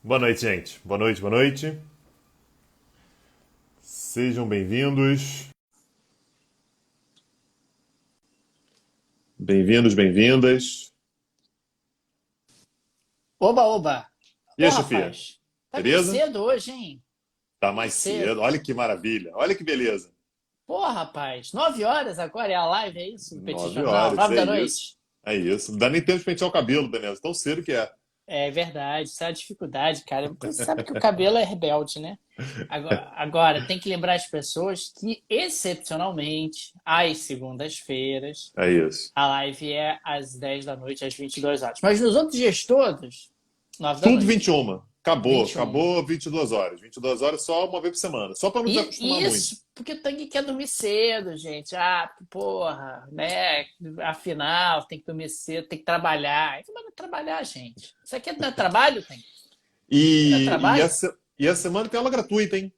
Boa noite, gente. Boa noite, boa noite. Sejam bem-vindos. Bem-vindos, bem-vindas. Oba, oba! E Ô, aí, Sofia? rapaz, tá bem Beleza? cedo hoje, hein? Tá Bem mais cedo. cedo. Olha que maravilha. Olha que beleza. Pô, rapaz, 9 horas agora é a live, é isso? Do Petit Nove Jornal, horas, nove é da isso. noite. É isso. Não dá nem tempo de pentear o cabelo, Daniel. Tão cedo que é. É verdade, isso é a dificuldade, cara. Você sabe que o cabelo é rebelde, né? Agora, tem que lembrar as pessoas que, excepcionalmente, às segundas-feiras, É isso. a live é às 10 da noite, às 22 horas. Mas nos outros dias todos, 9 da Tudo 21. noite, Acabou. 21. Acabou 22 horas. 22 horas só uma vez por semana. Só para não desacostumar E muito. isso, porque o Tanguy quer dormir cedo, gente. Ah, porra, né? Afinal, tem que dormir cedo, tem que trabalhar. Então, mas não é trabalhar, gente. Isso aqui não é trabalho, Tanguy? Isso aqui não é trabalho? E a semana tem aula gratuita, hein?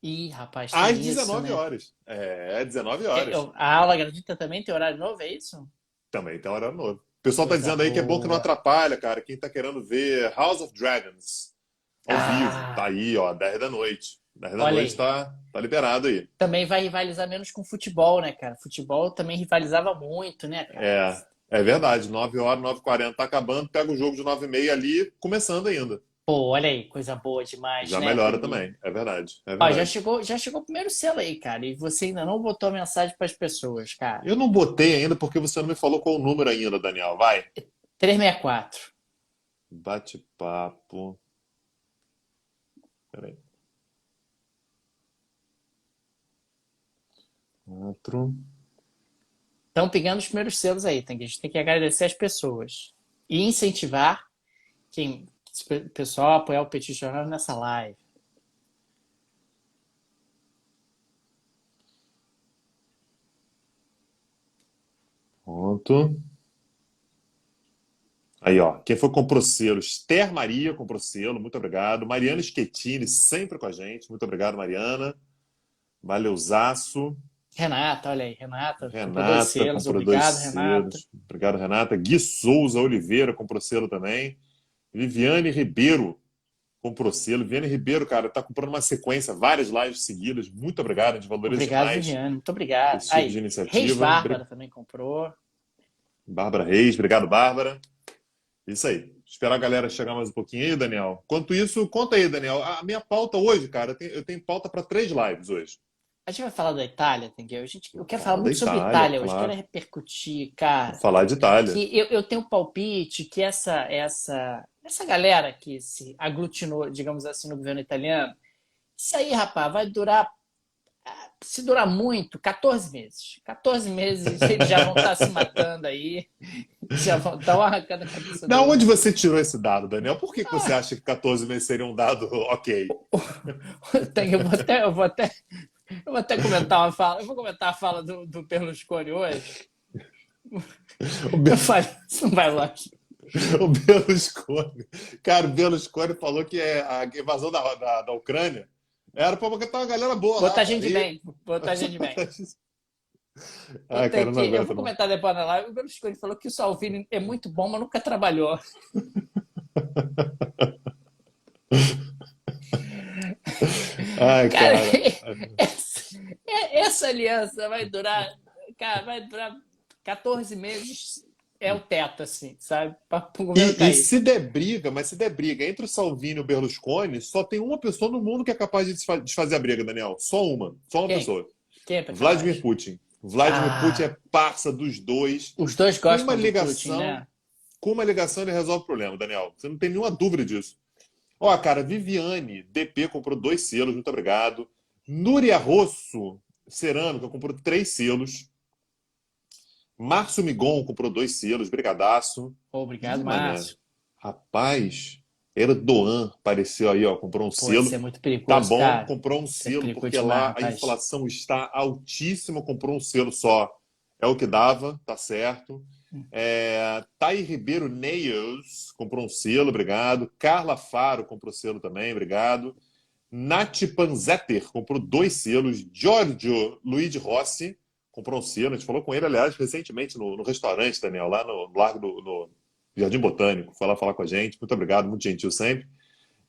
Ih, rapaz, Às tem isso, 19 né? horas. É, 19 horas. A aula gratuita também tem horário novo, é isso? Também tem horário novo. O pessoal tá Coisa dizendo aí que é bom que não boa. atrapalha, cara. Quem tá querendo ver House of Dragons ao vivo, tá Ah, aí, ó, 10 da noite. 10 da olha noite aí. tá liberado aí. Também vai rivalizar menos com futebol, né, cara? Futebol também rivalizava muito, né, cara? É verdade. 9 horas, 9h40 tá acabando, pega o jogo de 9h30 ali, começando ainda. Pô, olha aí, coisa boa demais, Já né, melhora Tanguy? também. É verdade, é Ó, verdade. já chegou o primeiro selo aí, cara. E você ainda não botou a mensagem para as pessoas, cara. Eu não botei ainda porque você não me falou qual o número ainda, Daniel. Vai. 364. Bate-papo. Peraí. 4. Estão pegando os primeiros selos aí, tem que, a gente tem que agradecer as pessoas. E incentivar o pessoal a apoiar o Petit Jornal nessa live. Pronto. Aí, ó, quem foi comprou selo? Esther Maria comprou selo, muito obrigado. Mariana Schettini, sempre com a gente, muito obrigado, Mariana. Valeuzaço. Renata, olha aí, Renata, comprou dois Renata selos. comprou dois Obrigado, Renata. selos, obrigado, Renata. Gui Souza Oliveira comprou selo também. Viviane Ribeiro comprou selo. Viviane Ribeiro, cara, tá comprando uma sequência, várias lives seguidas. Muito obrigado, a gente valoriza Obrigado, demais Viviane. Muito obrigado. esse tipo de Aí, Reis iniciativa. Bárbara também comprou. Bárbara Reis, obrigado, Bárbara. Isso aí. Esperar a galera chegar mais um pouquinho aí, Daniel. Enquanto isso, conta aí, Daniel. A minha pauta hoje, cara, eu tenho pauta para 3 lives hoje. A gente vai falar da Itália, entendeu? Eu quero falar Fala da muito sobre Itália, Itália hoje. Quero claro. repercutir, Vou cara. falar de Itália. Que eu tenho um palpite que essa galera que se aglutinou, digamos assim, no governo italiano, isso aí, rapaz, vai durar, se durar muito, 14 meses. 14 meses eles já vão estar se matando aí, já vão estar arrancando a cabeça Da do onde outro. você tirou esse dado, Daniel? Por que você Ah, acha que 14 meses seria um dado ok? eu vou até comentar uma fala, eu vou comentar a fala do Berlusconi hoje. O, Eu Be- falei, isso não vai longe. o Berlusconi. Cara, o Berlusconi falou que a invasão da Ucrânia era pra botar uma galera boa lá, Botar gente cara. de E... bem, botar gente de bem. Ai, cara, eu não Eu aguento, vou não. comentar depois na live. O Berlusconi falou que o Salvini é muito bom, mas nunca trabalhou. Ai, Cara, cara. essa, essa aliança vai durar, cara, vai durar 14 meses. É o teto, assim, sabe? Para o governo E cair. se der briga, mas se der briga entre o Salvini e o Berlusconi, só tem uma pessoa no mundo que é capaz de desfazer a briga, Daniel. Só uma. Só uma Quem? pessoa. Quem é Vladimir capaz? Putin. Vladimir Putin Ah, é parça dos dois. os dois Com uma gostam do Putin, ligação, né? com uma ligação ele resolve o problema, Daniel. Você não tem nenhuma dúvida disso. Ó, cara, Viviane, DP comprou 2 selos, muito obrigado. Núria Rosso, Cerâmica, comprou 3 selos. Márcio Migon comprou 2 selos, brigadaço. Obrigado, Ih, mané. Márcio. Rapaz, Erdogan apareceu aí, ó, comprou um Pô, isso selo. é muito Tá perigoso, bom, cara. comprou um Isso é selo, perigoso porque demais, lá a rapaz. inflação está altíssima, comprou um selo só. É o que dava, tá certo. Thay Ribeiro Nails comprou um selo, obrigado. Carla Faro comprou selo também, obrigado. Nath Panzetter comprou 2 selos. Giorgio Luigi Rossi comprou um selo. A gente falou com ele, aliás, recentemente no restaurante, Daniel, lá no Largo no Jardim Botânico. Foi lá falar com a gente. Muito obrigado, muito gentil sempre.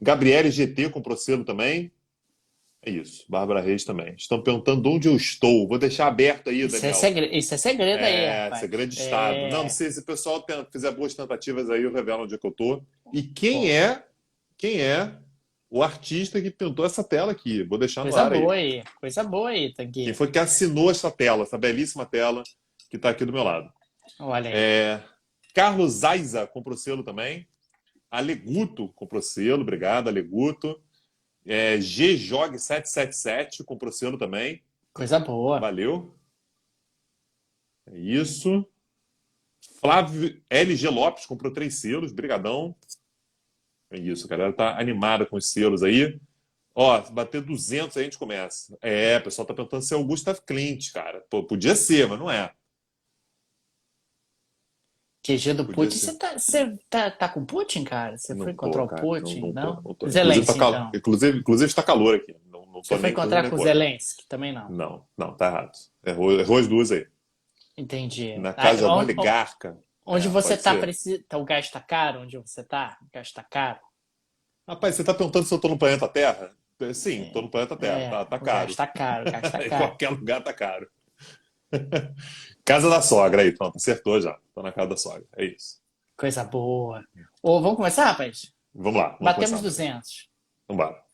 Gabriele GT comprou selo também. É isso. Bárbara Reis também. Estão perguntando onde eu estou. Vou deixar aberto aí, Daniel. Isso é segredo aí, rapaz. Segredo de Estado. Não, não É... sei se o pessoal fizer boas tentativas aí, eu revelo onde é que eu tô. E Pô, quem é o artista que pintou essa tela aqui? Vou deixar no coisa ar aí. boa aí. Coisa boa aí, Quem Tanguy. foi que assinou essa tela, essa belíssima tela que está aqui do meu lado? Olha aí. Carlos Aiza comprou selo também. Aleguto comprou selo, obrigado, Aleguto. GJOG 777 comprou selo também. Coisa boa. Valeu. É isso. Flávio LG Lopes comprou 3 selos, brigadão. É isso, a galera tá animada com os selos aí. Ó, se bater 200 aí a gente começa. O pessoal tá perguntando se é o Gustav Klimt, cara. Pô, podia ser, mas não é. QG do Podia Putin. ser. Você tá com o Putin, cara? Você foi Não tô, encontrar o cara. Putin? Não tô, Não? não tô. Inclusive, Zelensky, então. inclusive está calor aqui. Não tô Você foi nem fazendo encontrar nem com o conta. Zelensky? Também não. Não, tá errado. Errou as duas aí. Entendi. Na casa de algum Onde, oligarca. onde você Pode tá, ser. o gás tá caro? Onde você tá? O gás tá caro? Rapaz, você tá perguntando se eu tô no planeta Terra? Sim, tô no planeta Terra. Tá O gás caro. tá caro, o gás tá Em caro. qualquer lugar tá caro. Casa da sogra aí, pronto, acertou já. Tô na casa da sogra. É isso. Coisa boa. Ô, vamos começar, rapaz? Vamos lá, vamos Batemos começar. 200. Vamos lá.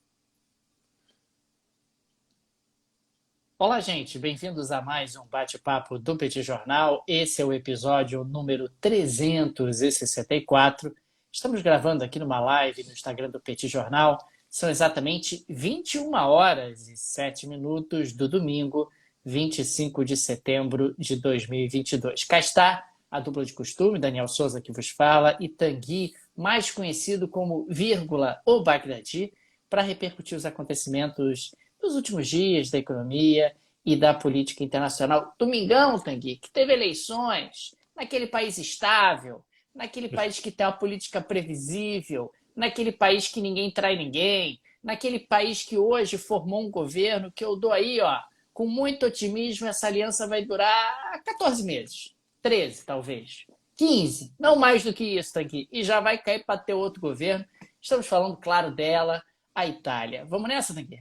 Olá, gente. Bem-vindos a mais um bate-papo do Petit Jornal. Esse é o episódio número 364. Estamos gravando aqui numa live no Instagram do Petit Jornal. São exatamente 21 horas e 7 minutos do domingo, 25 de setembro de 2022. Cá está a dupla de costume, Daniel Souza que vos fala, e Tanguy, mais conhecido como vírgula ou Bagdadi, para repercutir os acontecimentos dos últimos dias da economia e da política internacional. Domingão, Tanguy, que teve eleições naquele país estável, naquele país que tem uma política previsível, naquele país que ninguém trai ninguém, naquele país que hoje formou um governo que eu dou aí, ó, com muito otimismo, essa aliança vai durar 14 meses, 13 talvez, 15, não mais do que isso, Tanguy, e já vai cair para ter outro governo. Estamos falando, claro, dela, a Itália. Vamos nessa, Tanguy?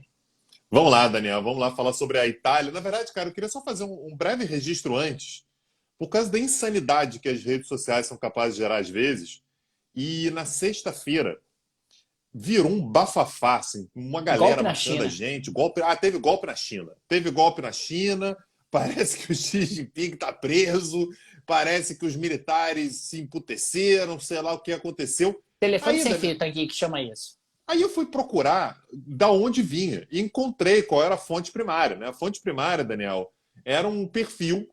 Vamos lá, Daniel, vamos lá falar sobre a Itália. Na verdade, cara, eu queria só fazer um breve registro antes, por causa da insanidade que as redes sociais são capazes de gerar às vezes. E na sexta-feira virou um bafafá, assim, uma Golpe galera na marcando a China. gente. Teve golpe na China. Teve golpe na China. Parece que o Xi Jinping está preso. Parece que os militares se emputeceram, sei lá o que aconteceu. Telefone Aí, sem Daniel, fio, Tanguy, que chama isso. Aí eu fui procurar da onde vinha e encontrei qual era a fonte primária. Né? A fonte primária, Daniel, era um perfil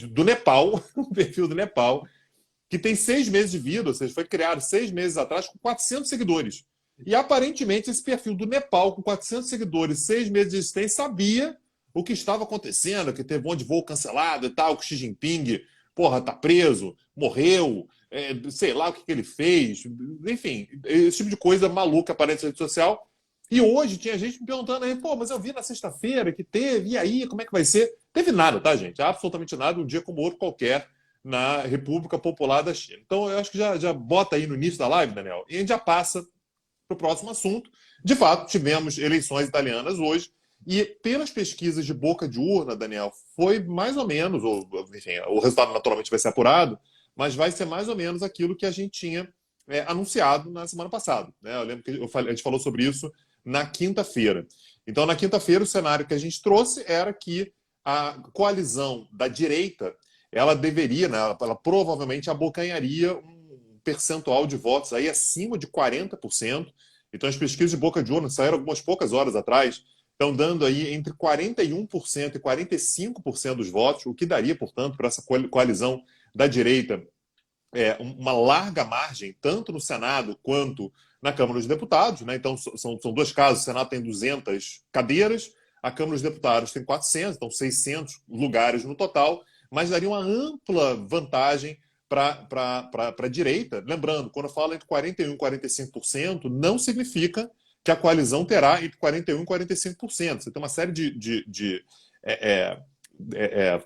do Nepal, um perfil do Nepal, que tem 6 meses de vida, ou seja, foi criado 6 meses atrás com 400 seguidores. E aparentemente esse perfil do Nepal, com 400 seguidores, 6 meses de existência, sabia o que estava acontecendo, que teve um monte de voo cancelado e tal, que o Xi Jinping, porra, tá preso, morreu, sei lá o que ele fez, enfim, esse tipo de coisa maluca aparece na rede social. E hoje tinha gente me perguntando aí, pô, mas eu vi na sexta-feira que teve, e aí, como é que vai ser? Teve nada, tá, gente? Absolutamente nada, um dia como outro qualquer na República Popular da China. Então, eu acho que já bota aí no início da live, Daniel, e a gente já passa para o próximo assunto. De fato, tivemos eleições italianas hoje, e pelas pesquisas de boca de urna, Daniel, foi mais ou menos, enfim, o resultado naturalmente vai ser apurado, mas vai ser mais ou menos aquilo que a gente tinha anunciado na semana passada. Né? Eu lembro que a gente falou sobre isso na quinta-feira. Então, na quinta-feira, o cenário que a gente trouxe era que a coalizão da direita ela deveria, né, ela provavelmente abocanharia um percentual de votos aí acima de 40%. Então, as pesquisas de boca de urna saíram algumas poucas horas atrás, estão dando aí entre 41% e 45% dos votos, o que daria, portanto, para essa coalizão da direita uma larga margem, tanto no Senado quanto na Câmara dos Deputados. Né? Então, são dois casos. O Senado tem 200 cadeiras, a Câmara dos Deputados tem 400, então 600 lugares no total, mas daria uma ampla vantagem para a direita. Lembrando, quando eu falo entre 41% e 45%, não significa que a coalizão terá entre 41% e 45%. Você tem uma série de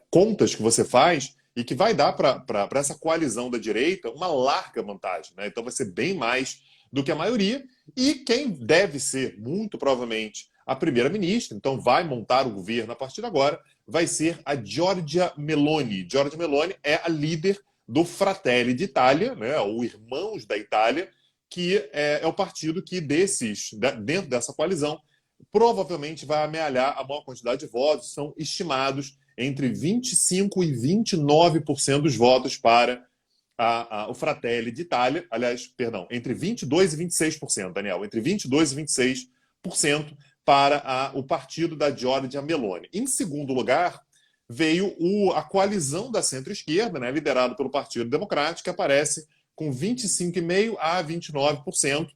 contas que você faz e que vai dar para essa coalizão da direita uma larga vantagem. Né? Então vai ser bem mais do que a maioria, e quem deve ser, muito provavelmente, a primeira-ministra, então vai montar o governo a partir de agora, vai ser a Giorgia Meloni. Giorgia Meloni é a líder do Fratelli d'Italia, né, ou Irmãos da Itália, que é o partido que dentro dessa coalizão, provavelmente vai amealhar a maior quantidade de votos. São estimados entre 25% e 29% dos votos para o Fratelli d'Italia. Aliás, perdão, entre 22% e 26%, Daniel. Entre 22% e 26% para o partido da Giorgia Meloni. Em segundo lugar, veio a coalizão da centro-esquerda, né, liderada pelo Partido Democrático, que aparece com 25,5% a 29%.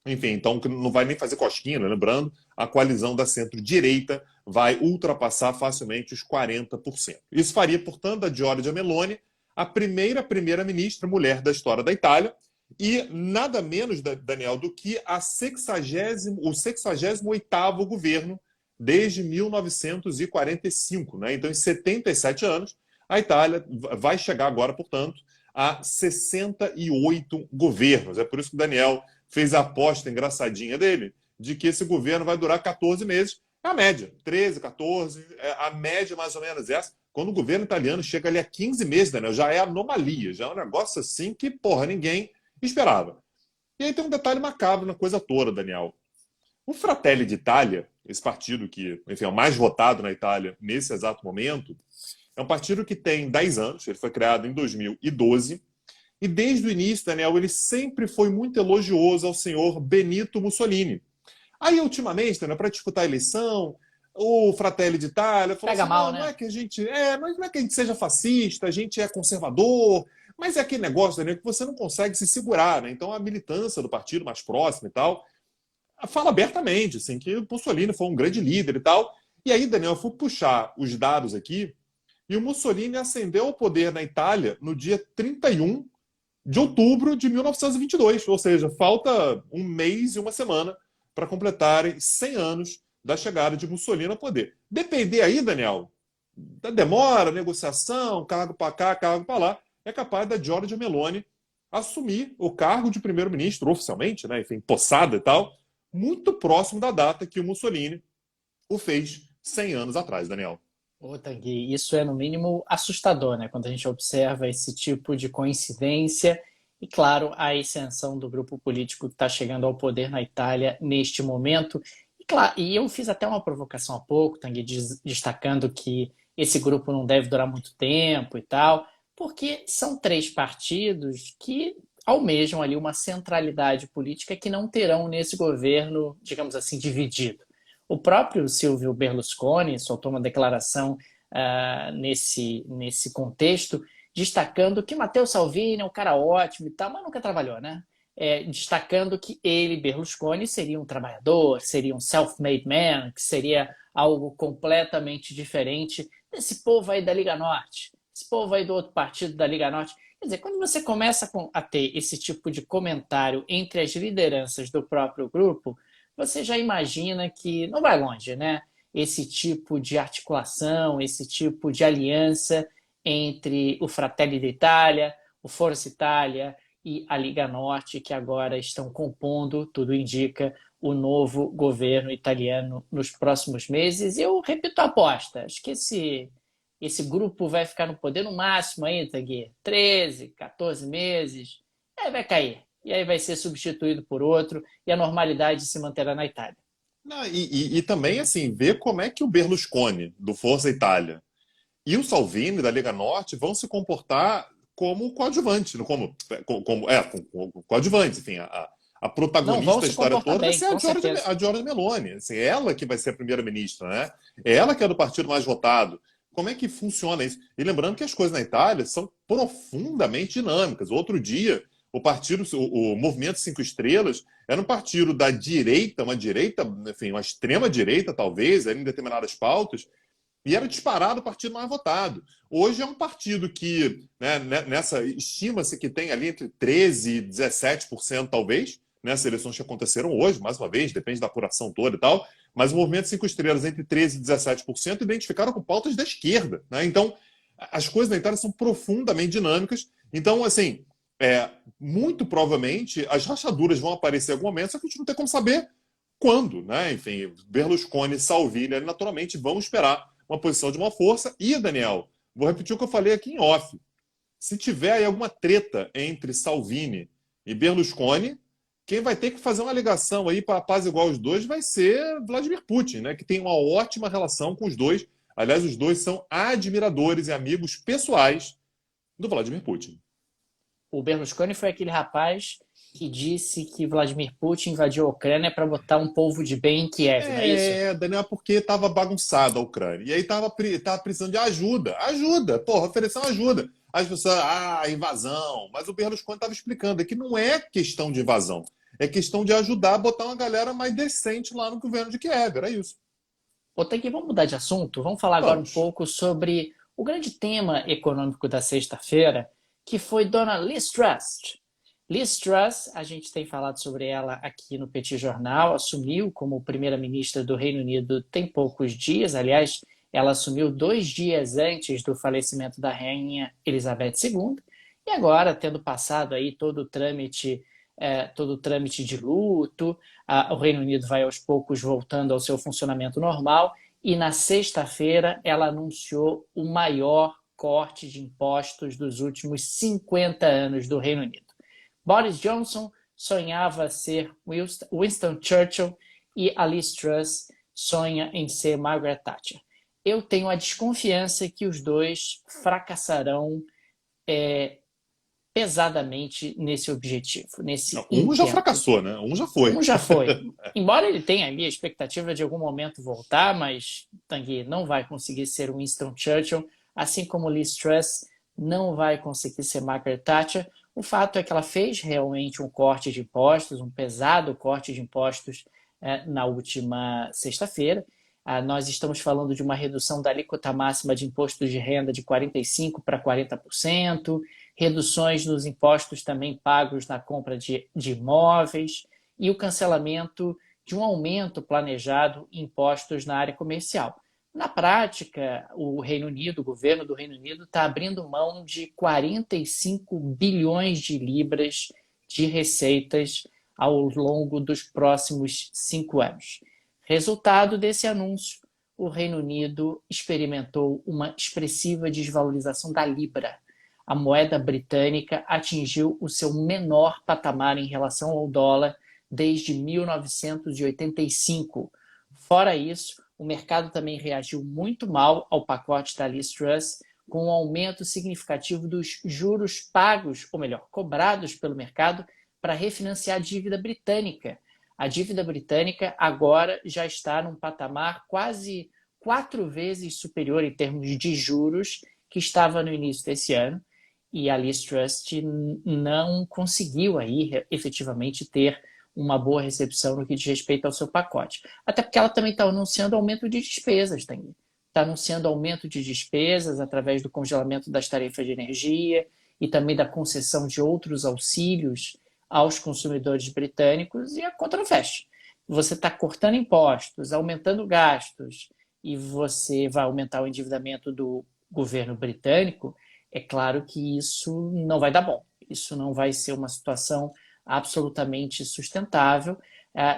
Enfim, então não vai nem fazer cosquinha, né? Lembrando, a coalizão da centro-direita vai ultrapassar facilmente os 40%. Isso faria, portanto, da Giorgia Meloni a primeira-ministra mulher da história da Itália e nada menos, Daniel, do que o 68º governo desde 1945. Né? Então, em 77 anos, a Itália vai chegar agora, portanto, a 68 governos. É por isso que o Daniel fez a aposta engraçadinha dele de que esse governo vai durar 14 meses. É a média, 13, 14, a média mais ou menos essa. Quando o governo italiano chega ali a 15 meses, Daniel, já é anomalia, já é um negócio assim que, porra, ninguém esperava. E aí tem um detalhe macabro na coisa toda, Daniel. O Fratelli d'Italia, esse partido que, enfim, é o mais votado na Itália nesse exato momento, é um partido que tem 10 anos, ele foi criado em 2012, e desde o início, Daniel, ele sempre foi muito elogioso ao senhor Benito Mussolini. Aí, ultimamente, Daniel, para disputar a eleição, o Fratelli d'Italia falou Pega assim, mal, não né? é que a gente não é que a gente seja fascista, a gente é conservador, mas é aquele negócio, Daniel, que você não consegue se segurar, né? Então a militância do partido mais próxima e tal fala abertamente, assim, que o Mussolini foi um grande líder e tal. E aí, Daniel, eu fui puxar os dados aqui, e o Mussolini ascendeu ao poder na Itália no dia 31 de outubro de 1922, ou seja, falta um mês e uma semana para completarem 100 anos da chegada de Mussolini ao poder. Depender aí, Daniel, da demora, negociação, cargo para cá, cargo para lá, é capaz da Giorgia Meloni assumir o cargo de primeiro-ministro oficialmente, né, enfim, possada e tal, muito próximo da data que o Mussolini o fez 100 anos atrás, Daniel. Ô, Tanguy, isso é no mínimo assustador, né? Quando a gente observa esse tipo de coincidência e, claro, a ascensão do grupo político que está chegando ao poder na Itália neste momento. E, claro, e eu fiz até uma provocação há pouco, Tanguy, destacando que esse grupo não deve durar muito tempo e tal, porque são três partidos que almejam ali uma centralidade política que não terão nesse governo, digamos assim, dividido. O próprio Silvio Berlusconi soltou uma declaração nesse contexto, destacando que Matteo Salvini é um cara ótimo e tal, mas nunca trabalhou, né? Destacando que ele, Berlusconi, seria um trabalhador, seria um self-made man, que seria algo completamente diferente desse povo aí da Liga Norte, esse povo aí do outro partido da Liga Norte. Quer dizer, quando você começa a ter esse tipo de comentário entre as lideranças do próprio grupo, você já imagina que não vai longe, né? Esse tipo de articulação, esse tipo de aliança entre o Fratelli d'Italia, o Força Itália e a Liga Norte, que agora estão compondo, tudo indica, o novo governo italiano nos próximos meses. Eu repito a aposta, acho que esse grupo vai ficar no poder no máximo aí, Tanguy, 13, 14 meses, aí vai cair. E aí vai ser substituído por outro e a normalidade se manterá na Itália. Não, e também, assim, ver como é que o Berlusconi, do Forza Itália, e o Salvini, da Lega Norte, vão se comportar como coadjuvantes, como coadjuvantes, enfim, a Não protagonista vão da se história comportar toda vai bem, ser com certeza. a Giorgia Meloni, assim, ela que vai ser a primeira-ministra, né? É ela que é do partido mais votado. Como é que funciona isso? E lembrando que as coisas na Itália são profundamente dinâmicas. Outro dia, o Movimento Cinco Estrelas era um partido da direita, uma direita, enfim, uma extrema direita, talvez, em determinadas pautas, e era disparado o partido mais votado. Hoje é um partido que, né, nessa estima-se que tem ali entre 13% e 17%, talvez, nessas eleições que aconteceram hoje, mais uma vez, depende da apuração toda e tal, mas o Movimento Cinco Estrelas entre 13% e 17% identificaram com pautas da esquerda. Né? Então, as coisas na Itália são profundamente dinâmicas. Então, assim, muito provavelmente as rachaduras vão aparecer em algum momento, só que a gente não tem como saber quando, né? Enfim, Berlusconi, Salvini, naturalmente vão esperar uma posição de uma força. E, Daniel, vou repetir o que eu falei aqui em off. Se tiver aí alguma treta entre Salvini e Berlusconi, quem vai ter que fazer uma ligação aí para apaziguar os dois vai ser Vladimir Putin, né? Que tem uma ótima relação com os dois. Aliás, os dois são admiradores e amigos pessoais do Vladimir Putin. O Berlusconi foi aquele rapaz que disse que Vladimir Putin invadiu a Ucrânia para botar um povo de bem em Kiev, não é isso? Daniel, porque estava bagunçada a Ucrânia. E aí tava precisando de ajuda. Ajuda, porra, oferecer uma ajuda. As pessoas, invasão. Mas o Berlusconi estava explicando que não é questão de invasão. É questão de ajudar a botar uma galera mais decente lá no governo de Kiev. Era isso. Otegi, vamos mudar de assunto? Vamos falar agora um Vamos. pouco sobre o grande tema econômico da sexta-feira, que foi Dona Liz Truss. Liz Truss, a gente tem falado sobre ela aqui no Petit Jornal, assumiu como primeira-ministra do Reino Unido tem poucos dias. Aliás, ela assumiu 2 dias antes do falecimento da rainha Elizabeth II. E agora, tendo passado aí todo o trâmite de luto, o Reino Unido vai aos poucos voltando ao seu funcionamento normal. E na sexta-feira ela anunciou o maior corte de impostos dos últimos 50 anos do Reino Unido. Boris Johnson sonhava ser Winston Churchill e a Liz Truss sonha em ser Margaret Thatcher. Eu tenho a desconfiança que os dois fracassarão pesadamente nesse objetivo, nesse Um já intento. fracassou, né? Um já foi. Um já foi. Embora ele tenha ali a expectativa de algum momento voltar, mas Tanguy não vai conseguir ser o Winston Churchill, assim como Liz Truss não vai conseguir ser Margaret Thatcher. O fato é que ela fez realmente um corte de impostos, um pesado corte de impostos na última sexta-feira. Nós estamos falando de uma redução da alíquota máxima de imposto de renda de 45% para 40%, reduções nos impostos também pagos na compra de imóveis e o cancelamento de um aumento planejado em impostos na área comercial. Na prática, o governo do Reino Unido está abrindo mão de 45 bilhões de libras de receitas ao longo dos próximos 5 anos. Resultado desse anúncio, o Reino Unido experimentou uma expressiva desvalorização da libra. A moeda britânica atingiu o seu menor patamar em relação ao dólar desde 1985. Fora isso, o mercado também reagiu muito mal ao pacote da Liz Truss, com um aumento significativo dos juros pagos, ou melhor, cobrados pelo mercado para refinanciar a dívida britânica. A dívida britânica agora já está num patamar quase 4 vezes superior em termos de juros que estava no início desse ano, e a Liz Truss não conseguiu aí efetivamente ter uma boa recepção no que diz respeito ao seu pacote. Até porque ela também está anunciando aumento de despesas, está anunciando aumento de despesas através do congelamento das tarifas de energia e também da concessão de outros auxílios aos consumidores britânicos, e a conta não fecha. Você está cortando impostos, aumentando gastos, e você vai aumentar o endividamento do governo britânico, é claro que isso não vai dar bom. Isso não vai ser uma situação absolutamente sustentável.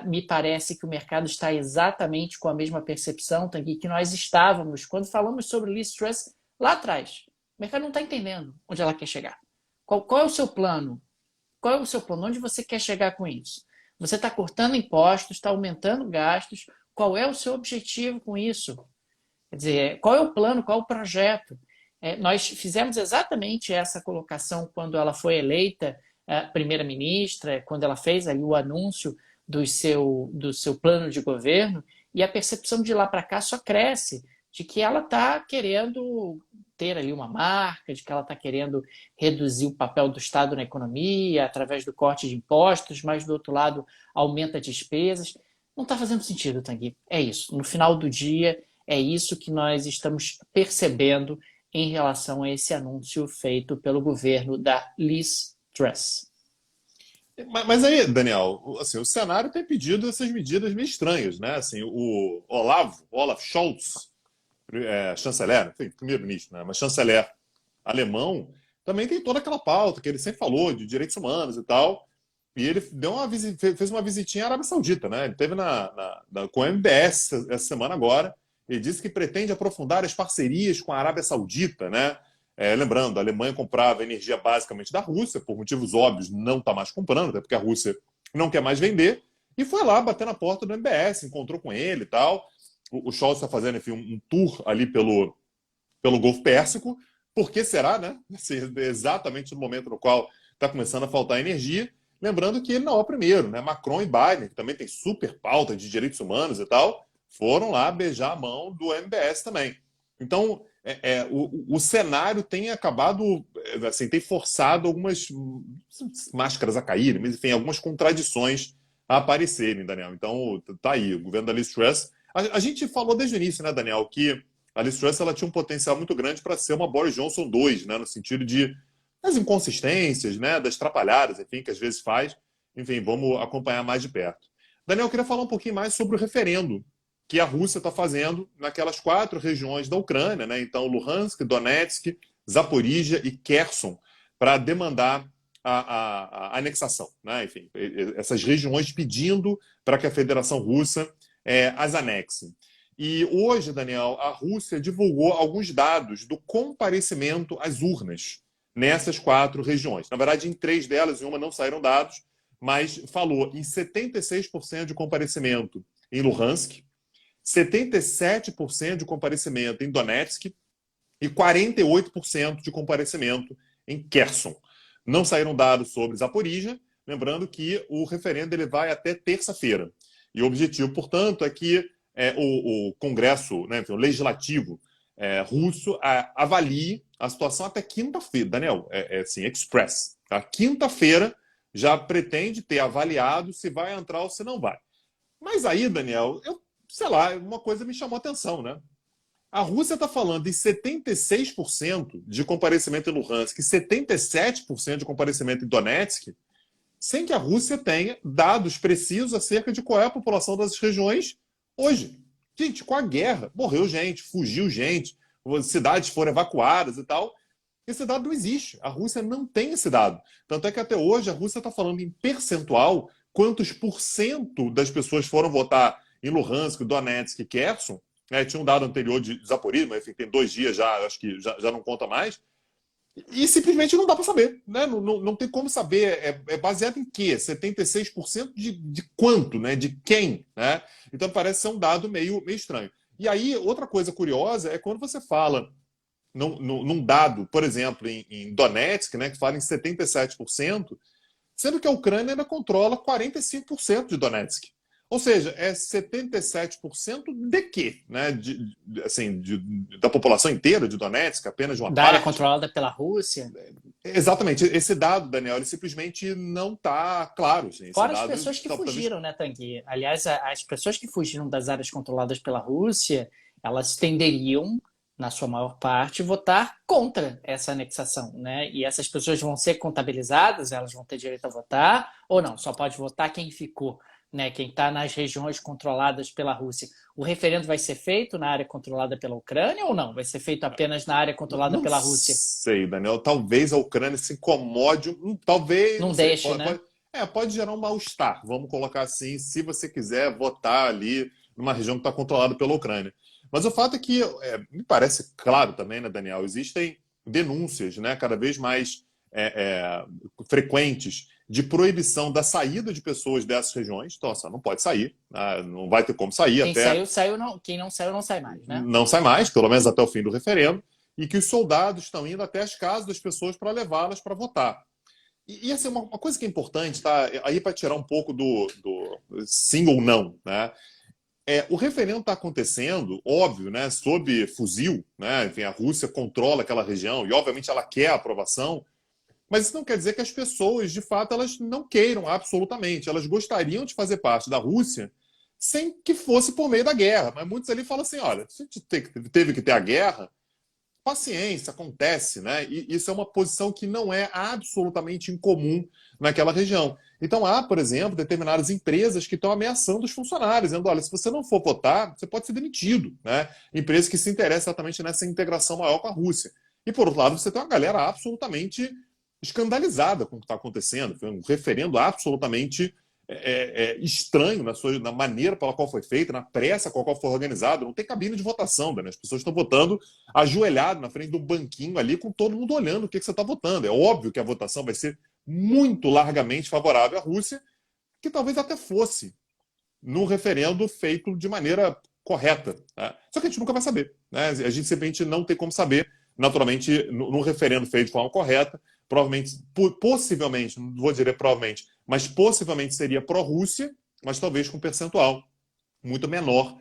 Me parece que o mercado está exatamente com a mesma percepção, Tanguy, que nós estávamos quando falamos sobre Liz Truss lá atrás. O mercado não está entendendo onde ela quer chegar. Qual é o seu plano? Qual é o seu plano? Onde você quer chegar com isso? Você está cortando impostos, está aumentando gastos. Qual é o seu objetivo com isso? Quer dizer, qual é o plano, qual é o projeto? Nós fizemos exatamente essa colocação quando ela foi eleita primeira-ministra, quando ela fez ali o anúncio do seu plano de governo, e a percepção de lá para cá só cresce, de que ela está querendo ter ali uma marca, de que ela está querendo reduzir o papel do Estado na economia através do corte de impostos, mas do outro lado aumenta despesas. Não está fazendo sentido, Tanguy. É isso. No final do dia, é isso que nós estamos percebendo em relação a esse anúncio feito pelo governo da Liz Truss. Mas aí, Daniel, assim, o cenário tem pedido essas medidas meio estranhas, né? Assim, o Olaf Scholz, chanceler, primeiro-ministro, né? Mas chanceler alemão, também tem toda aquela pauta que ele sempre falou de direitos humanos e tal. E ele fez uma visitinha à Arábia Saudita, né? Ele esteve com a MBS essa semana agora. Ele disse que pretende aprofundar as parcerias com a Arábia Saudita, né? Lembrando, a Alemanha comprava energia basicamente da Rússia, por motivos óbvios, não está mais comprando, até porque a Rússia não quer mais vender. E foi lá bater na porta do MBS, encontrou com ele e tal. O Scholz está fazendo, enfim, um tour ali pelo Golfo Pérsico. Por que será, né? Assim, exatamente no momento no qual está começando a faltar energia. Lembrando que ele não é o primeiro, né? Macron e Biden, que também tem super pauta de direitos humanos e tal, foram lá beijar a mão do MBS também. Então, o cenário tem acabado, assim, tem forçado algumas máscaras a caírem, mas enfim, algumas contradições a aparecerem, Daniel. Então, tá aí, o governo da Liz Truss. A gente falou desde o início, né, Daniel, que a Liz Truss ela tinha um potencial muito grande para ser uma Boris Johnson 2, né, no sentido de das inconsistências, né, das trapalhadas, enfim, que às vezes faz. Enfim, vamos acompanhar mais de perto. Daniel, eu queria falar um pouquinho mais sobre o referendo que a Rússia está fazendo naquelas 4 regiões da Ucrânia, né? Então, Luhansk, Donetsk, Zaporígia e Kherson, para demandar a anexação, né? Enfim, essas regiões pedindo para que a Federação Russa as anexe. E hoje, Daniel, a Rússia divulgou alguns dados do comparecimento às urnas nessas 4 regiões. Na verdade, em 3 delas, em uma não saíram dados, mas falou em 76% de comparecimento em Luhansk, 77% de comparecimento em Donetsk e 48% de comparecimento em Kherson. Não saíram dados sobre Zaporígia, lembrando que o referendo ele vai até terça-feira. E o objetivo, portanto, é que o Congresso, né, o Legislativo russo avalie a situação até quinta-feira. Daniel, assim, express. Tá? Quinta-feira já pretende ter avaliado se vai entrar ou se não vai. Mas aí, Daniel, sei lá, uma coisa me chamou a atenção, né? A Rússia está falando em 76% de comparecimento em Luhansk e 77% de comparecimento em Donetsk, sem que a Rússia tenha dados precisos acerca de qual é a população das regiões hoje. Gente, com a guerra, morreu gente, fugiu gente, cidades foram evacuadas e tal. Esse dado não existe. A Rússia não tem esse dado. Tanto é que até hoje a Rússia está falando em percentual quantos % das pessoas foram votar em Luhansk, Donetsk e Kherson. Tinha um dado anterior de Zaporizhzhia, mas enfim, tem 2 dias já, acho que já não conta mais. E simplesmente não dá para saber. Né? Não tem como saber. É baseado em quê? 76% de quanto? Né? De quem? Né? Então parece ser um dado meio estranho. E aí, outra coisa curiosa é quando você fala num dado, por exemplo, em Donetsk, né, que fala em 77%, sendo que a Ucrânia ainda controla 45% de Donetsk. Ou seja, é 77% de quê? Né? Da população inteira de Donetsk, apenas de uma Da parte? área controlada pela Rússia. Exatamente. Esse dado, Daniel, ele simplesmente não está claro. Assim. Fora as pessoas que fugiram, né, Tanguy? Aliás, as pessoas que fugiram das áreas controladas pela Rússia, elas tenderiam, na sua maior parte, votar contra essa anexação, né? E essas pessoas vão ser contabilizadas, elas vão ter direito a votar, ou não? Só pode votar quem ficou, né? Quem está nas regiões controladas pela Rússia. O referendo vai ser feito na área controlada pela Ucrânia ou não? Vai ser feito apenas na área controlada pela Rússia? Não sei, Daniel. Talvez a Ucrânia se incomode. Talvez. Não deixe, né? Pode gerar um mal-estar, vamos colocar assim, se você quiser votar ali numa região que está controlada pela Ucrânia. Mas o fato é que, me parece claro também, né, Daniel, existem denúncias, né, cada vez mais frequentes de proibição da saída de pessoas dessas regiões. Então, não pode sair, né, não vai ter como sair. Quem não saiu, não sai mais, né? Não sai mais, pelo menos até o fim do referendo, e que os soldados estão indo até as casas das pessoas para levá-las para votar. E assim, uma coisa que é importante, tá? Aí para tirar um pouco do sim ou não, né? O referendo está acontecendo, óbvio, né, sob fuzil, né? Enfim, a Rússia controla aquela região e, obviamente, ela quer a aprovação, mas isso não quer dizer que as pessoas, de fato, elas não queiram absolutamente. Elas gostariam de fazer parte da Rússia sem que fosse por meio da guerra. Mas muitos ali falam assim, olha, se a gente teve que ter a guerra, paciência, acontece, né? E isso é uma posição que não é absolutamente incomum naquela região. Então há, por exemplo, determinadas empresas que estão ameaçando os funcionários, dizendo, olha, se você não for votar, você pode ser demitido, né? Empresas que se interessam exatamente nessa integração maior com a Rússia. E, por outro lado, você tem uma galera absolutamente escandalizada com o que está acontecendo. Foi um referendo absolutamente estranho na maneira pela qual foi feito, na pressa com a qual foi organizado. Não tem cabine de votação, né? As pessoas estão votando ajoelhado na frente de um banquinho ali, com todo mundo olhando o que você está votando. É óbvio que a votação vai ser muito largamente favorável à Rússia, que talvez até fosse no referendo feito de maneira correta. Né? Só que a gente nunca vai saber. Né? A gente simplesmente não tem como saber. Naturalmente, no referendo feito de forma correta, provavelmente, possivelmente, não vou dizer provavelmente, mas possivelmente seria pró-Rússia, mas talvez com um percentual muito menor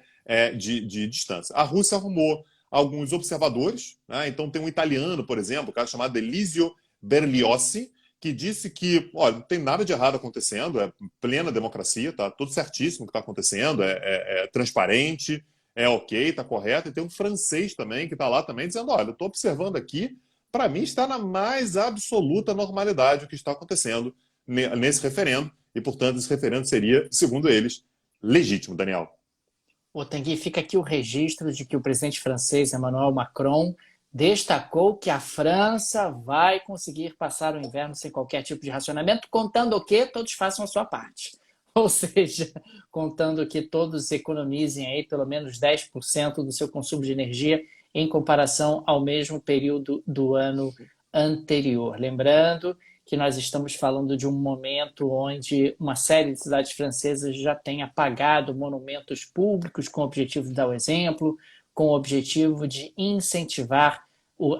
de distância. A Rússia arrumou alguns observadores, né? Então tem um italiano, por exemplo, um cara chamado Elisio Berlioz, que disse que, olha, não tem nada de errado acontecendo, é plena democracia, tá tudo certíssimo o que está acontecendo, é transparente, é ok, está correto. E tem um francês também que está lá também dizendo, olha, eu estou observando aqui, para mim está na mais absoluta normalidade o que está acontecendo nesse referendo, e, portanto, esse referendo seria, segundo eles, legítimo, Daniel. Tanguy, fica aqui o registro de que o presidente francês Emmanuel Macron destacou que a França vai conseguir passar o inverno sem qualquer tipo de racionamento, contando o que todos façam a sua parte. Ou seja, contando que todos economizem aí pelo menos 10% do seu consumo de energia em comparação ao mesmo período do ano anterior. Lembrando que nós estamos falando de um momento onde uma série de cidades francesas já tem apagado monumentos públicos com o objetivo de dar o exemplo, com o objetivo de incentivar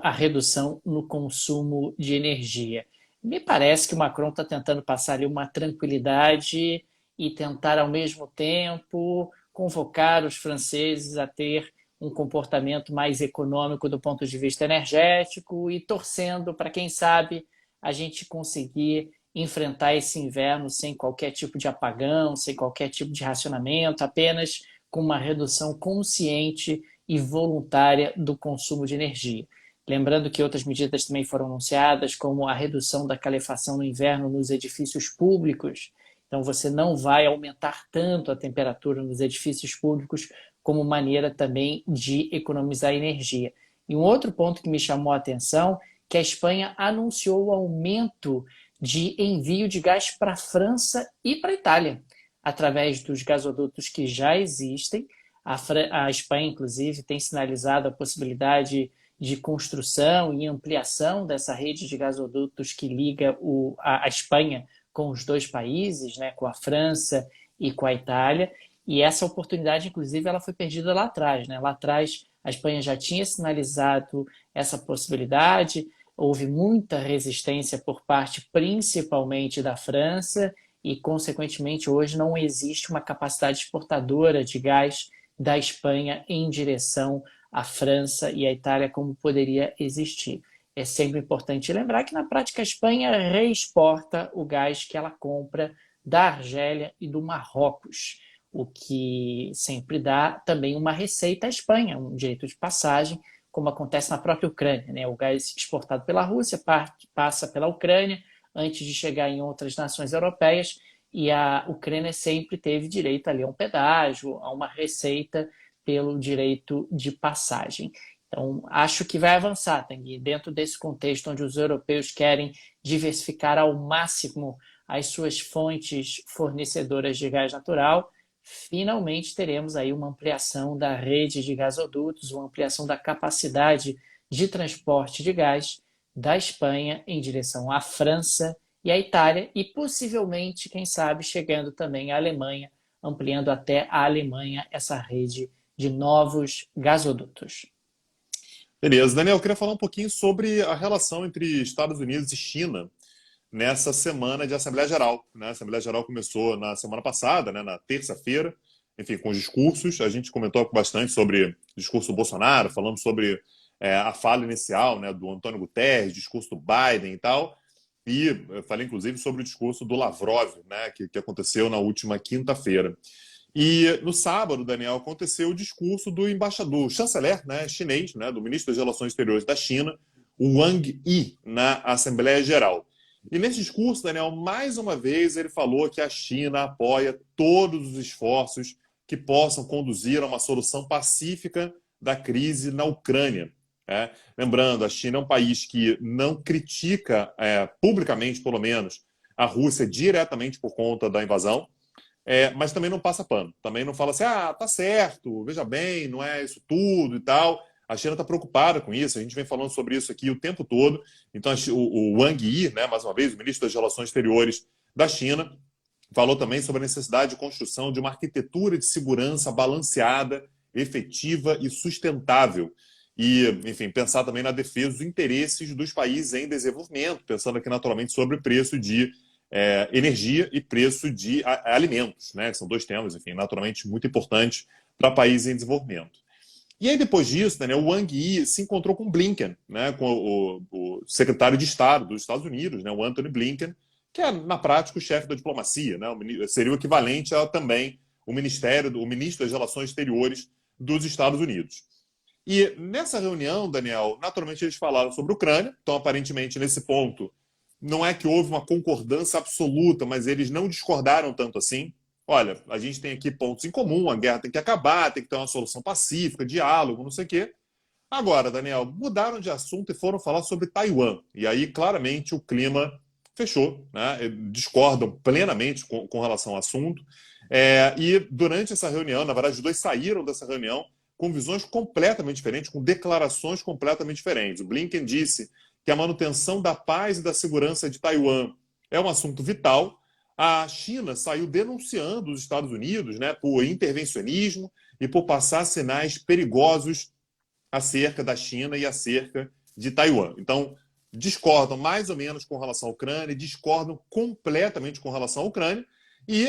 a redução no consumo de energia. Me parece que o Macron está tentando passar ali uma tranquilidade e tentar, ao mesmo tempo, convocar os franceses a ter um comportamento mais econômico do ponto de vista energético e torcendo para, quem sabe, a gente conseguir enfrentar esse inverno sem qualquer tipo de apagão, sem qualquer tipo de racionamento, apenas com uma redução consciente e voluntária do consumo de energia. Lembrando que outras medidas também foram anunciadas, como a redução da calefação no inverno nos edifícios públicos. Então, você não vai aumentar tanto a temperatura nos edifícios públicos como maneira também de economizar energia. E um outro ponto que me chamou a atenção, que a Espanha anunciou o aumento de envio de gás para a França e para a Itália, através dos gasodutos que já existem. A Espanha, inclusive, tem sinalizado a possibilidade de construção e ampliação dessa rede de gasodutos que liga a Espanha com os dois países, né, com a França e com a Itália. E essa oportunidade, inclusive, ela foi perdida lá atrás. Né? Lá atrás, a Espanha já tinha sinalizado essa possibilidade, houve muita resistência por parte, principalmente, da França, e, consequentemente, hoje não existe uma capacidade exportadora de gás da Espanha em direção à França e à Itália como poderia existir. É sempre importante lembrar que, na prática, a Espanha reexporta o gás que ela compra da Argélia e do Marrocos, o que sempre dá também uma receita à Espanha, um direito de passagem, como acontece na própria Ucrânia. Né? O gás exportado pela Rússia passa pela Ucrânia antes de chegar em outras nações europeias, e a Ucrânia sempre teve direito ali a um pedágio, a uma receita pelo direito de passagem. Então, acho que vai avançar, Tanguy, dentro desse contexto onde os europeus querem diversificar ao máximo as suas fontes fornecedoras de gás natural. Finalmente teremos aí uma ampliação da rede de gasodutos, uma ampliação da capacidade de transporte de gás da Espanha em direção à França e à Itália e possivelmente, quem sabe, chegando também à Alemanha, ampliando até a Alemanha essa rede de novos gasodutos. Beleza. Daniel, eu queria falar um pouquinho sobre a relação entre Estados Unidos e China nessa semana de Assembleia Geral. Né? A Assembleia Geral começou na semana passada, né, na terça-feira, enfim, com os discursos. A gente comentou bastante sobre o discurso do Bolsonaro, falamos sobre a fala inicial, né, do Antônio Guterres, discurso do Biden e tal. E eu falei, inclusive, sobre o discurso do Lavrov, né, que aconteceu na última quinta-feira. E no sábado, Daniel, aconteceu o discurso do embaixador, chanceler, né, chinês, né, do ministro das Relações Exteriores da China, o Wang Yi, na Assembleia Geral. E nesse discurso, Daniel, mais uma vez ele falou que a China apoia todos os esforços que possam conduzir a uma solução pacífica da crise na Ucrânia. Lembrando, a China é um país que não critica, publicamente pelo menos, a Rússia diretamente por conta da invasão, mas também não passa pano. Também não fala assim, tá certo, veja bem, não é isso tudo e tal. A China está preocupada com isso, a gente vem falando sobre isso aqui o tempo todo. Então, o Wang Yi, né, mais uma vez, o ministro das Relações Exteriores da China, falou também sobre a necessidade de construção de uma arquitetura de segurança balanceada, efetiva e sustentável. E, enfim, pensar também na defesa dos interesses dos países em desenvolvimento, pensando aqui naturalmente sobre preço de energia e preço de alimentos, né? Que são dois temas, enfim, naturalmente muito importantes para países em desenvolvimento. E aí, depois disso, né, o Wang Yi se encontrou com Blinken, né, com o secretário de Estado dos Estados Unidos, né, o Anthony Blinken, que é, na prática, o chefe da diplomacia, né, seria o equivalente a também o ministro das Relações Exteriores dos Estados Unidos. E nessa reunião, Daniel, naturalmente eles falaram sobre a Ucrânia, então aparentemente nesse ponto não é que houve uma concordância absoluta, mas eles não discordaram tanto assim. Olha, a gente tem aqui pontos em comum, a guerra tem que acabar, tem que ter uma solução pacífica, diálogo, não sei o quê. Agora, Daniel, mudaram de assunto e foram falar sobre Taiwan. E aí, claramente, o clima fechou, né? Discordam plenamente com relação ao assunto. E durante essa reunião, na verdade, os dois saíram dessa reunião com visões completamente diferentes, com declarações completamente diferentes. O Blinken disse que a manutenção da paz e da segurança de Taiwan é um assunto vital. A China saiu denunciando os Estados Unidos, né, por intervencionismo e por passar sinais perigosos acerca da China e acerca de Taiwan. Então, discordam mais ou menos com relação à Ucrânia, discordam completamente com relação à Ucrânia, e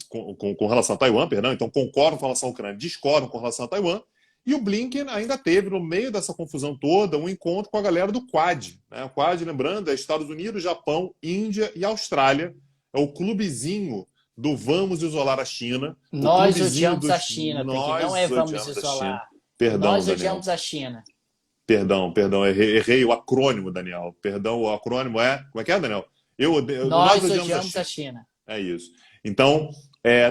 com relação a Taiwan, perdão, então concordam com relação à Ucrânia, discordam com relação a Taiwan, e o Blinken ainda teve, no meio dessa confusão toda, um encontro com a galera do Quad. Né? O Quad, lembrando, é Estados Unidos, Japão, Índia e Austrália. É o clubezinho do vamos isolar a China. Nós odiamos a China, Tanguy, não é vamos isolar. Perdão, Nós Daniel. odiamos a China. Perdão, errei o acrônimo, Daniel. Perdão, o acrônimo é... Como é que é, Daniel? Nós odiamos a China. É isso. Então,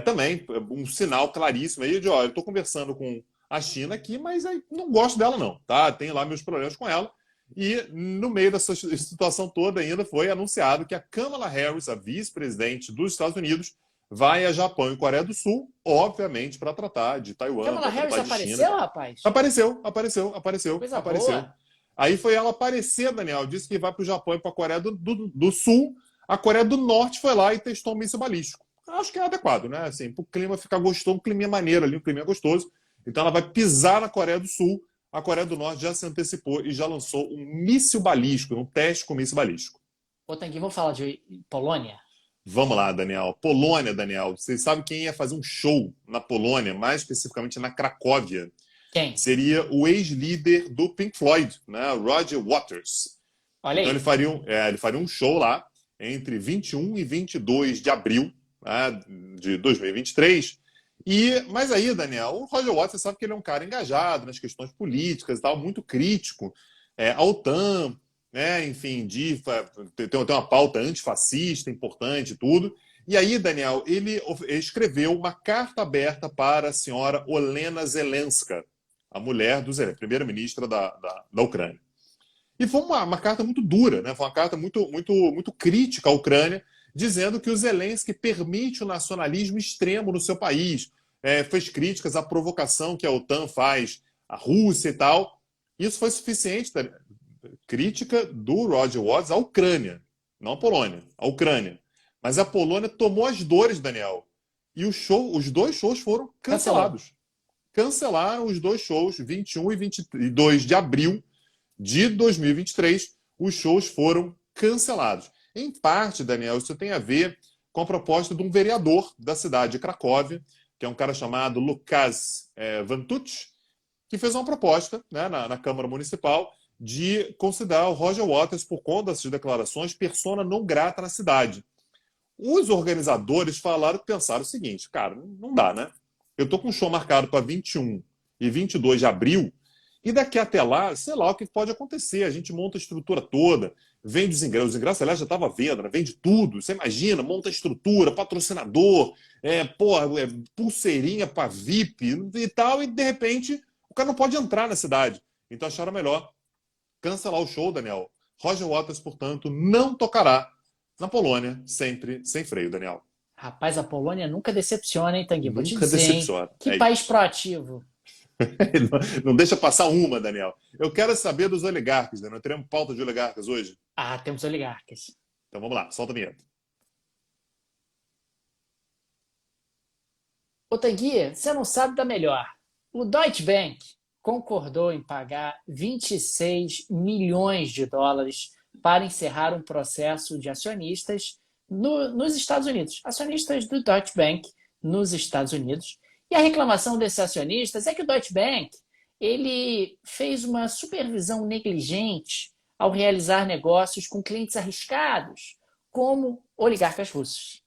também um sinal claríssimo aí de, olha, eu estou conversando com a China aqui, mas não gosto dela não, tá? Tenho lá meus problemas com ela. E no meio dessa situação toda ainda foi anunciado que a Kamala Harris, a vice-presidente dos Estados Unidos, vai a Japão e Coreia do Sul, obviamente, para tratar de Taiwan. Kamala Harris apareceu, China. rapaz? Apareceu. Coisa apareceu. Boa. Aí foi ela aparecer, Daniel, disse que vai para o Japão e para a Coreia do Sul. A Coreia do Norte foi lá e testou um míssil balístico. Acho que é adequado, né? Assim, para o clima ficar gostoso, um clima maneiro ali, um clima gostoso. Então ela vai pisar na Coreia do Sul. A Coreia do Norte já se antecipou e já lançou um míssil balístico, um teste com míssil balístico. Ô, Tanguy, vamos falar de Polônia? Vamos lá, Daniel. Polônia, Daniel. Vocês sabem quem ia fazer um show na Polônia, mais especificamente na Cracóvia? Quem? Seria o ex-líder do Pink Floyd, né? Roger Waters. Olha aí. Então ele faria um show lá entre 21 e 22 de abril, né, de 2023. Mas aí, Daniel, o Roger Waters sabe que ele é um cara engajado nas questões políticas e tal, muito crítico à OTAN, né, enfim, tem uma pauta antifascista importante e tudo. E aí, Daniel, ele escreveu uma carta aberta para a senhora Olena Zelenska, a mulher do Zelensky, primeira-ministra da Ucrânia. E foi uma carta muito dura, né? Foi uma carta muito crítica à Ucrânia, dizendo que o Zelensky permite o nacionalismo extremo no seu país. Fez críticas à provocação que a OTAN faz à Rússia e tal. Isso foi suficiente. Crítica do Roger Waters à Ucrânia, não à Polônia, à Ucrânia. Mas a Polônia tomou as dores, Daniel. E os dois shows foram cancelados. Cancelaram os dois shows, 21 e 22 de abril de 2023. Os shows foram cancelados. Em parte, Daniel, isso tem a ver com a proposta de um vereador da cidade de Cracóvia, que é um cara chamado Lukasz Wantuch, que fez uma proposta, né, na Câmara Municipal de considerar o Roger Waters, por conta dessas declarações, persona não grata na cidade. Os organizadores pensaram o seguinte, cara, não dá, né? Eu tô com um show marcado para 21 e 22 de abril, e daqui até lá, sei lá o que pode acontecer. A gente monta a estrutura toda, vende os ingressos, aliás, já estava à venda, né? Vende tudo. Você imagina, monta a estrutura, patrocinador, pulseirinha para VIP e tal, e de repente o cara não pode entrar na cidade. Então acharam melhor cancelar o show, Daniel. Roger Waters, portanto, não tocará na Polônia, sempre sem freio, Daniel. Rapaz, a Polônia nunca decepciona, hein, Tanguy? Vou te Nunca dizer, hein? decepciona. Que É país isso. proativo. Não deixa passar uma, Daniel. Eu quero saber dos oligarcas, Daniel. Teremos pauta de oligarcas hoje? Ah, temos oligarcas. Então vamos lá, solta a vinheta. Ô, Tanguy, você não sabe da melhor. O Deutsche Bank concordou em pagar 26 milhões de dólares para encerrar um processo de acionistas nos Estados Unidos. Acionistas do Deutsche Bank nos Estados Unidos. E a reclamação desses acionistas é que o Deutsche Bank ele fez uma supervisão negligente ao realizar negócios com clientes arriscados, como oligarcas russos.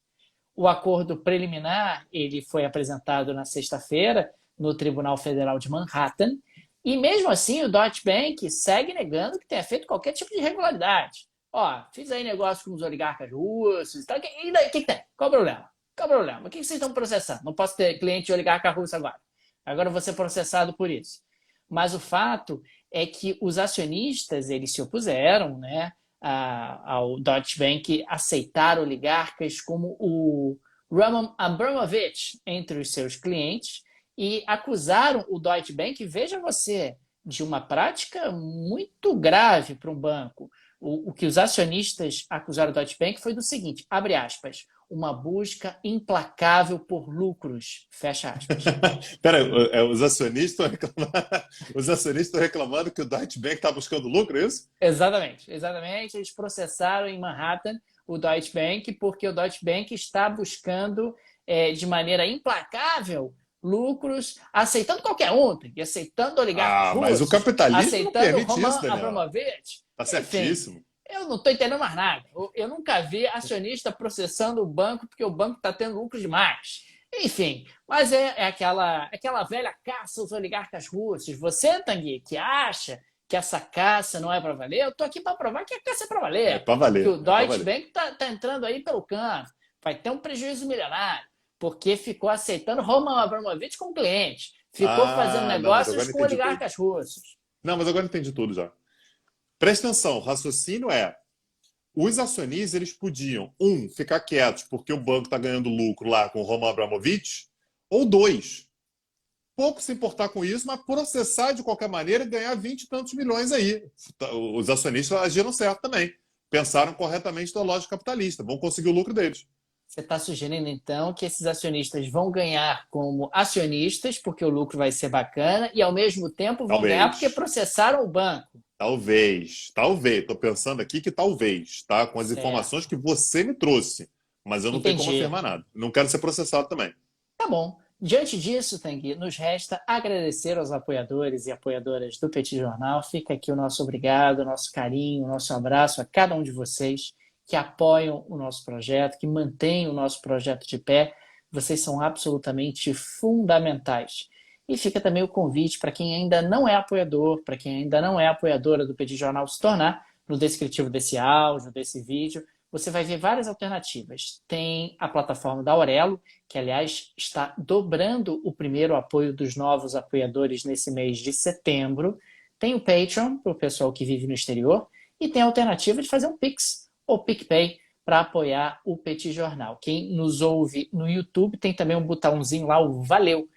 O acordo preliminar ele foi apresentado na sexta-feira no Tribunal Federal de Manhattan e, mesmo assim, o Deutsche Bank segue negando que tenha feito qualquer tipo de irregularidade. Ó, fiz aí negócio com os oligarcas russos e tal. E daí, o que tem? Qual o problema? Qual o problema? O que vocês estão processando? Não posso ter cliente de oligarca russo agora. Agora eu vou ser processado por isso. Mas o fato é que os acionistas eles se opuseram, né, ao Deutsche Bank aceitar oligarcas como o Roman Abramovich entre os seus clientes e acusaram o Deutsche Bank, veja você, de uma prática muito grave para um banco. O que os acionistas acusaram o Deutsche Bank foi do seguinte, abre aspas, uma busca implacável por lucros, fecha aspas. Peraí, os acionistas estão reclamando que o Deutsche Bank está buscando lucro, é isso? Exatamente, exatamente. Eles processaram em Manhattan o Deutsche Bank porque o Deutsche Bank está buscando de maneira implacável lucros, aceitando qualquer um, aceitando oligarcas Mas o russos, capitalismo não aceitando permite Roman isso, Daniel. Abramovich. Tá Enfim, certíssimo. eu não estou entendendo mais nada. Eu nunca vi acionista processando o banco porque o banco está tendo lucro demais. Enfim, mas é aquela velha caça aos oligarcas russos. Você, Tanguy, que acha que essa caça não é para valer, eu estou aqui para provar que a caça é para valer. É para valer. Que o Deutsche Bank está entrando aí pelo cano. Vai ter um prejuízo milionário, porque ficou aceitando Roman Abramovich como cliente. Ficou fazendo negócios com oligarcas russos. Não, mas agora entendi tudo já. Presta atenção, o raciocínio é: os acionistas eles podiam, ficar quietos porque o banco está ganhando lucro lá com o Roman Abramovich, ou dois, pouco se importar com isso, mas processar de qualquer maneira e ganhar 20 e tantos milhões aí. Os acionistas agiram certo também. Pensaram corretamente da lógica capitalista, vão conseguir o lucro deles. Você está sugerindo, então, que esses acionistas vão ganhar como acionistas, porque o lucro vai ser bacana, e, ao mesmo tempo, vão ganhar porque processaram o banco. Talvez. Estou pensando aqui que talvez, tá? Com as informações que você me trouxe. Mas eu não tenho como afirmar nada. Não quero ser processado também. Tá bom. Diante disso, Tanguy, nos resta agradecer aos apoiadores e apoiadoras do Petit Jornal. Fica aqui o nosso obrigado, o nosso carinho, o nosso abraço a cada um de vocês que apoiam o nosso projeto, que mantêm o nosso projeto de pé. Vocês são absolutamente fundamentais. E fica também o convite para quem ainda não é apoiador, para quem ainda não é apoiadora do Petit Jornal se tornar. No descritivo desse áudio, desse vídeo, você vai ver várias alternativas. Tem a plataforma da Aurelo, que, aliás, está dobrando o primeiro apoio dos novos apoiadores nesse mês de setembro. Tem o Patreon, para o pessoal que vive no exterior. E tem a alternativa de fazer um Pix ou PicPay para apoiar o Petit Jornal. Quem nos ouve no YouTube tem também um botãozinho lá, o Valeu,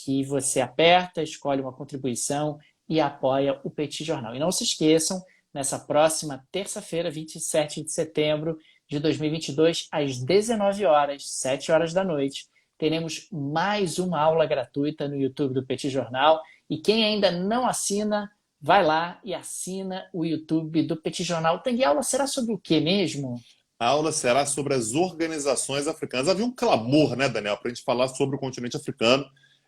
que você aperta, escolhe uma contribuição e apoia o Petit Jornal. E não se esqueçam, nessa próxima terça-feira, 27 de setembro de 2022, às 19 horas, 7 horas da noite, teremos mais uma aula gratuita no YouTube do Petit Jornal. E quem ainda não assina, vai lá e assina o YouTube do Petit Jornal. Tanguy, a aula será sobre o que mesmo? A aula será sobre as organizações africanas. Havia um clamor, né, Daniel, para a gente falar sobre o continente africano.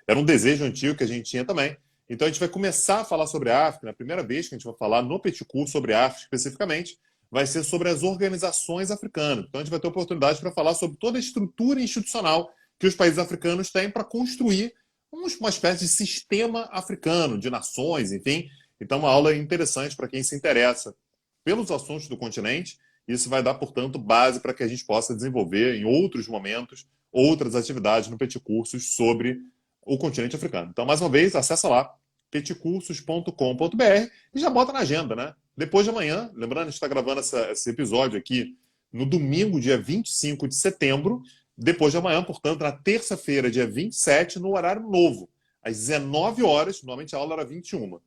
Era um desejo antigo que a gente tinha também. Então a gente vai começar a falar sobre a África. Na primeira vez que a gente vai falar no Petit Curso sobre a África especificamente, vai ser sobre as organizações africanas. Então a gente vai ter oportunidade para falar sobre toda a estrutura institucional que os países africanos têm para construir uma espécie de sistema africano, de nações, enfim. Então uma aula interessante para quem se interessa pelos assuntos do continente. Isso vai dar, portanto, base para que a gente possa desenvolver em outros momentos outras atividades no Petit Cursos sobre o continente africano. Então, mais uma vez, acessa lá peticursos.com.br e já bota na agenda, né? Depois de amanhã, lembrando, a gente está gravando esse episódio aqui no domingo, dia 25 de setembro, depois de amanhã, portanto, na terça-feira, dia 27, no horário novo, às 19 horas, normalmente a aula era 21.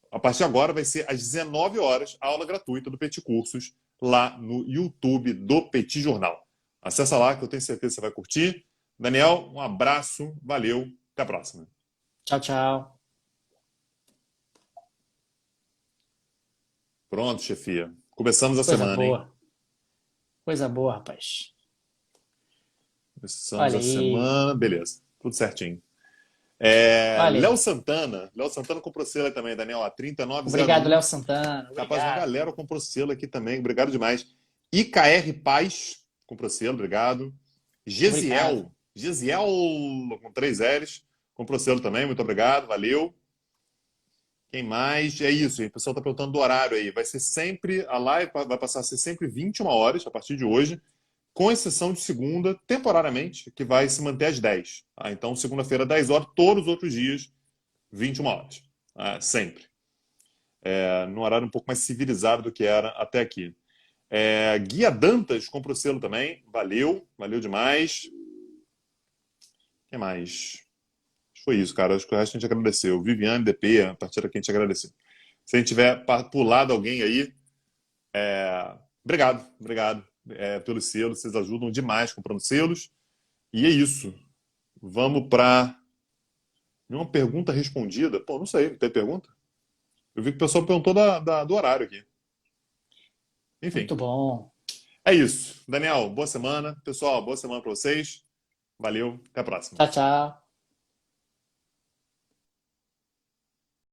A partir de agora vai ser às 19 horas, a aula gratuita do Petit Cursos, lá no YouTube do Petit Jornal. Acessa lá que eu tenho certeza que você vai curtir. Daniel, um abraço, valeu, até a próxima. Tchau, tchau. Pronto, chefia. Começamos a Coisa semana, hein? boa. Coisa boa, rapaz. Começamos Olha a aí. semana, beleza. Tudo certinho. Olha Léo aí. Santana. Léo Santana comprou selo aí também, Daniel, a Obrigado, 3901. Léo Santana. Rapaz, uma Obrigado. galera comprou selo aqui também. Obrigado demais. IKR Paz comprou selo, obrigado. Obrigado. Gesiel, com 3 L's, comprou selo também, muito obrigado, valeu. Quem mais? É isso, o pessoal está perguntando do horário aí. Vai ser sempre, a live vai passar a ser sempre 21 horas a partir de hoje, com exceção de segunda, temporariamente, que vai se manter às 10. Então, segunda-feira, 10 horas, todos os outros dias, 21 horas. Sempre. Num horário um pouco mais civilizado do que era até aqui. Guia Dantas comprou selo também. Valeu, valeu demais. Quem mais? Foi isso, cara. Acho que o resto a gente agradeceu. Viviane, DP, a partir daqui a gente agradeceu. Se a gente tiver pulado alguém aí, obrigado, obrigado pelos selos. Vocês ajudam demais comprando selos. E é isso. Vamos para uma pergunta respondida. Pô, não sei, não tem pergunta? Eu vi que o pessoal perguntou do horário aqui. Enfim, Muito bom. é isso. Daniel, boa semana. Pessoal, boa semana para vocês. Valeu, até a próxima. Tchau, tchau.